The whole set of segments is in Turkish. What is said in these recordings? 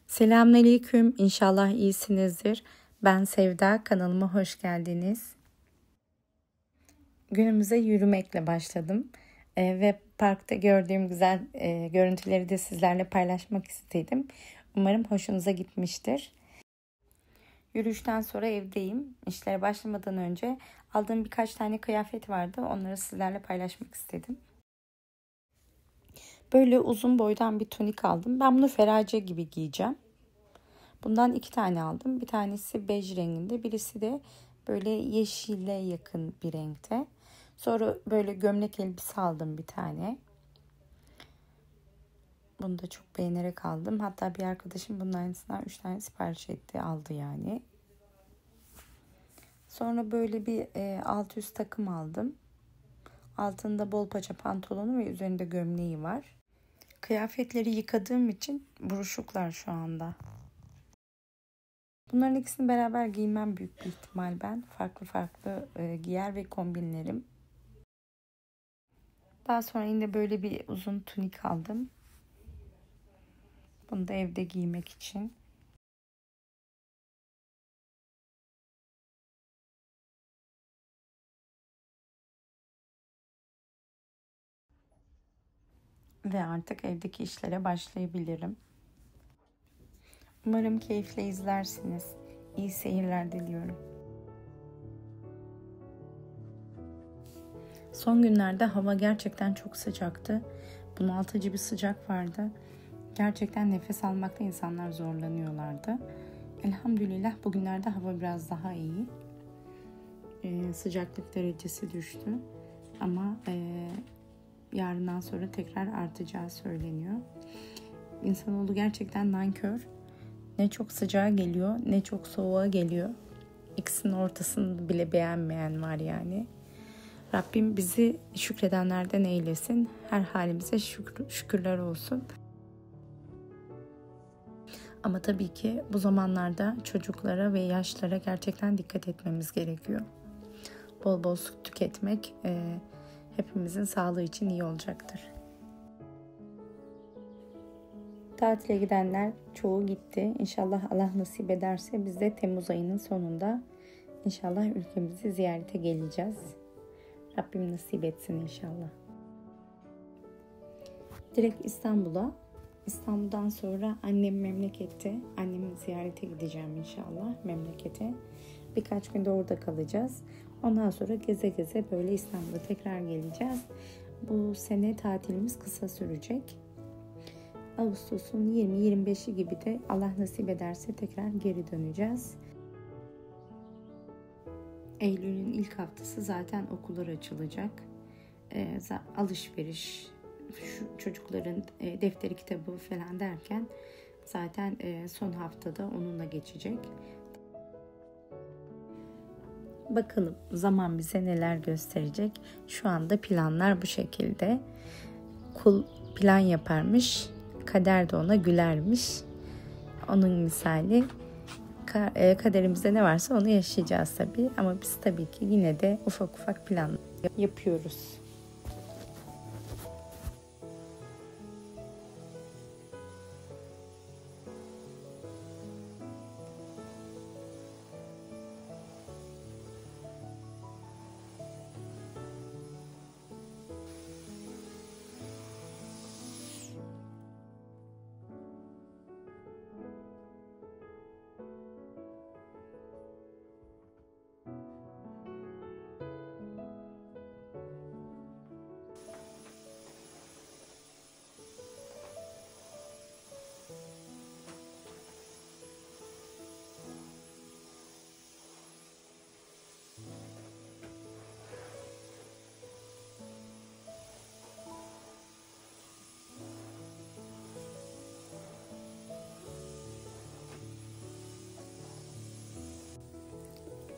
Selamünaleyküm. İnşallah iyisinizdir. Ben Sevda. Kanalıma hoş geldiniz. Günümüze yürümekle başladım. Ve parkta gördüğüm güzel görüntüleri de sizlerle paylaşmak istedim. Umarım hoşunuza gitmiştir. Yürüyüşten sonra evdeyim. İşlere başlamadan önce aldığım birkaç tane kıyafet vardı. Onları sizlerle paylaşmak istedim. Böyle uzun boydan bir tunik aldım. Ben bunu ferace gibi giyeceğim. Bundan 2 tane aldım. Bir tanesi bej renginde, birisi de böyle yeşile yakın bir renkte. Sonra böyle gömlek elbise aldım bir tane. Bunu da çok beğenerek aldım. Hatta bir arkadaşım bunun aynısından 3 tane sipariş etti, aldı yani. Sonra böyle bir alt üst takım aldım. Altında bol paça pantolonu ve üzerinde gömleği var. Kıyafetleri yıkadığım için buruşuklar şu anda. Bunların ikisini beraber giymem büyük bir ihtimal ben. Farklı farklı giyer ve kombinlerim. Daha sonra yine böyle bir uzun tunik aldım. Bunu da evde giymek için. Ve artık evdeki işlere başlayabilirim. Umarım keyifle izlersiniz. İyi seyirler diliyorum. Son günlerde hava gerçekten çok sıcaktı. Bunaltıcı bir sıcak vardı. Gerçekten nefes almakta insanlar zorlanıyorlardı. Elhamdülillah bugünlerde hava biraz daha iyi. Sıcaklık derecesi düştü. Ama yarından sonra tekrar artacağı söyleniyor. İnsanoğlu gerçekten nankör. Ne çok sıcağa geliyor, ne çok soğuğa geliyor. İkisinin ortasını bile beğenmeyen var yani. Rabbim bizi şükredenlerden eylesin. Her halimize şükürler olsun. Ama tabii ki bu zamanlarda çocuklara ve yaşlara gerçekten dikkat etmemiz gerekiyor. Bol bol su tüketmek hepimizin sağlığı için iyi olacaktır. Tatile gidenler çoğu gitti. İnşallah Allah nasip ederse biz de Temmuz ayının sonunda inşallah ülkemizi ziyarete geleceğiz. Rabbim nasip etsin inşallah. Direkt İstanbul'dan sonra annem memlekette. Annemi ziyarete gideceğim inşallah memlekete. Birkaç gün de orada kalacağız. Ondan sonra geze geze böyle İstanbul'a tekrar geleceğiz. Bu sene tatilimiz kısa sürecek. Ağustos'un 20-25'i gibi de Allah nasip ederse tekrar geri döneceğiz. Eylül'ün ilk haftası zaten okullar açılacak. Alışveriş, çocukların defteri kitabı falan derken zaten son haftada onunla geçecek. Bakalım zaman bize neler gösterecek. Şu anda planlar bu şekilde. Kul plan yaparmış, kader de ona gülermiş. Onun misali kaderimizde ne varsa onu yaşayacağız tabii. Ama biz tabii ki yine de ufak ufak plan yapıyoruz.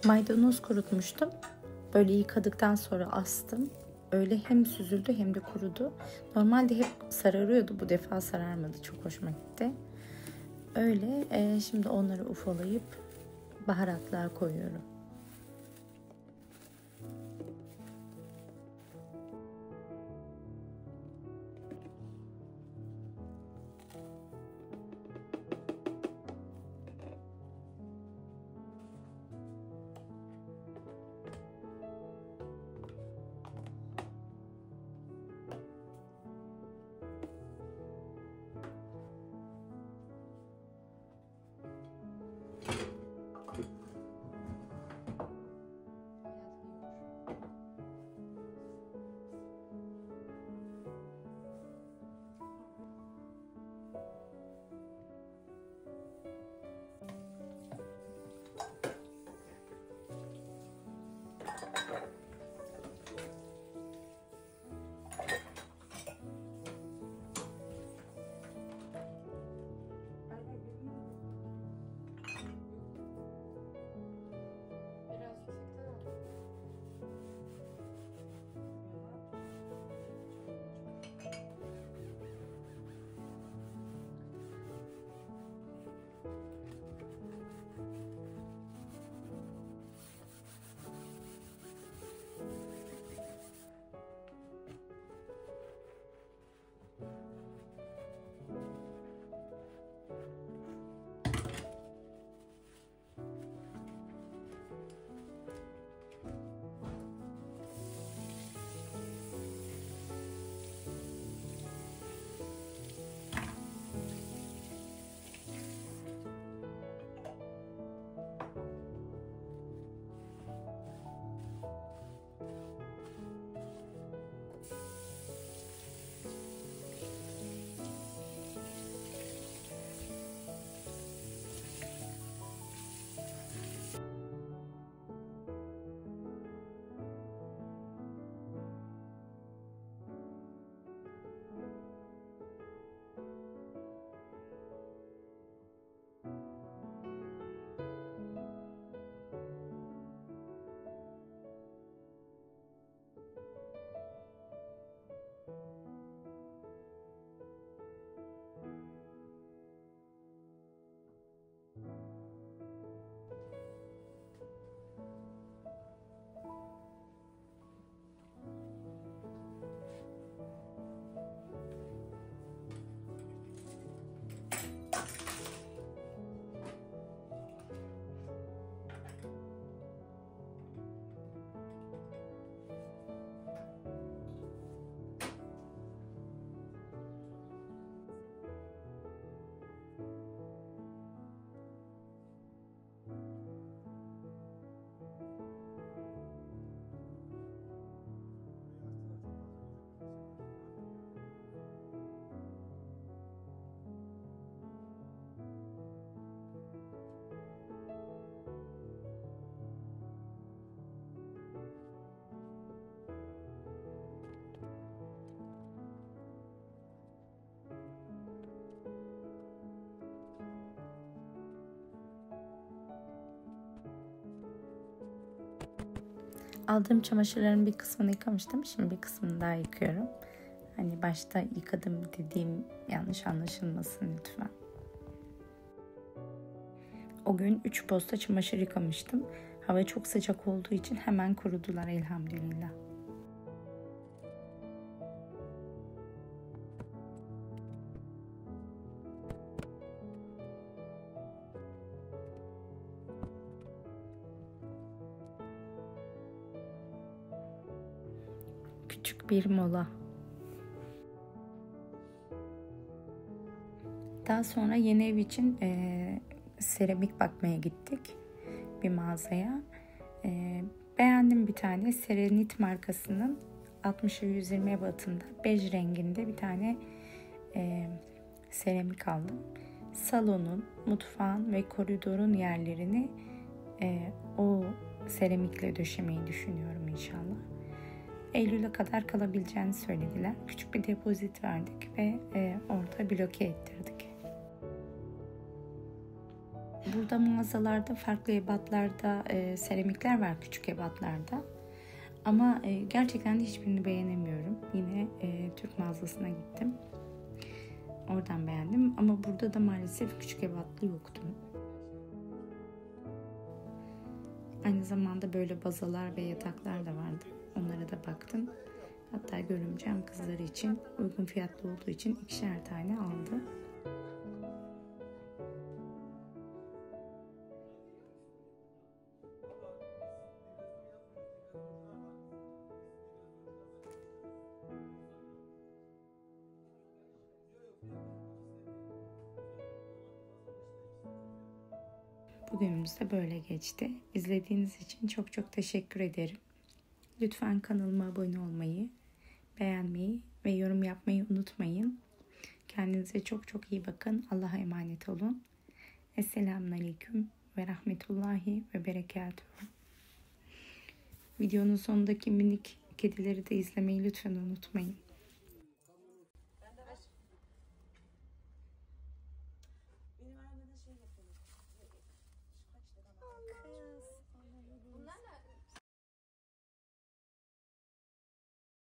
Maydanoz kurutmuştum. Böyle yıkadıktan sonra astım. Öyle hem süzüldü hem de kurudu. Normalde hep sararıyordu. Bu defa sararmadı. Çok hoşuma gitti. Öyle şimdi onları ufalayıp baharatlar koyuyorum. Aldığım çamaşırların bir kısmını yıkamıştım. Şimdi bir kısmını daha yıkıyorum. Hani başta yıkadım dediğim yanlış anlaşılmasın lütfen. O gün 3 posta çamaşır yıkamıştım. Hava çok sıcak olduğu için hemen kurudular elhamdülillah. Küçük bir mola. Daha sonra yeni ev için seramik bakmaya gittik bir mağazaya. Beğendim bir tane Serenit markasının 60'a 120 ebatında bej renginde bir tane seramik aldım. Salonun, mutfağın ve koridorun yerlerini o seramikle döşemeyi düşünüyorum inşallah. Eylül'e kadar kalabileceğini söylediler. Küçük bir depozit verdik ve orada bloke ettirdik. Burada mağazalarda farklı ebatlarda seramikler var, küçük ebatlarda. Ama gerçekten de hiçbirini beğenemiyorum. Yine Türk mağazasına gittim. Oradan beğendim ama burada da maalesef küçük ebatlı yoktu. Aynı zamanda böyle bazalar ve yataklar da vardı. Onlara da baktım. Hatta görümcem kızları için uygun fiyatlı olduğu için 2'şer tane aldı. Bugünümüz de böyle geçti. İzlediğiniz için çok çok teşekkür ederim. Lütfen kanalıma abone olmayı, beğenmeyi ve yorum yapmayı unutmayın. Kendinize çok çok iyi bakın. Allah'a emanet olun. Esselamunaleyküm ve rahmetullahi ve berekatuhu. Videonun sonundaki minik kedileri de izlemeyi lütfen unutmayın. Benim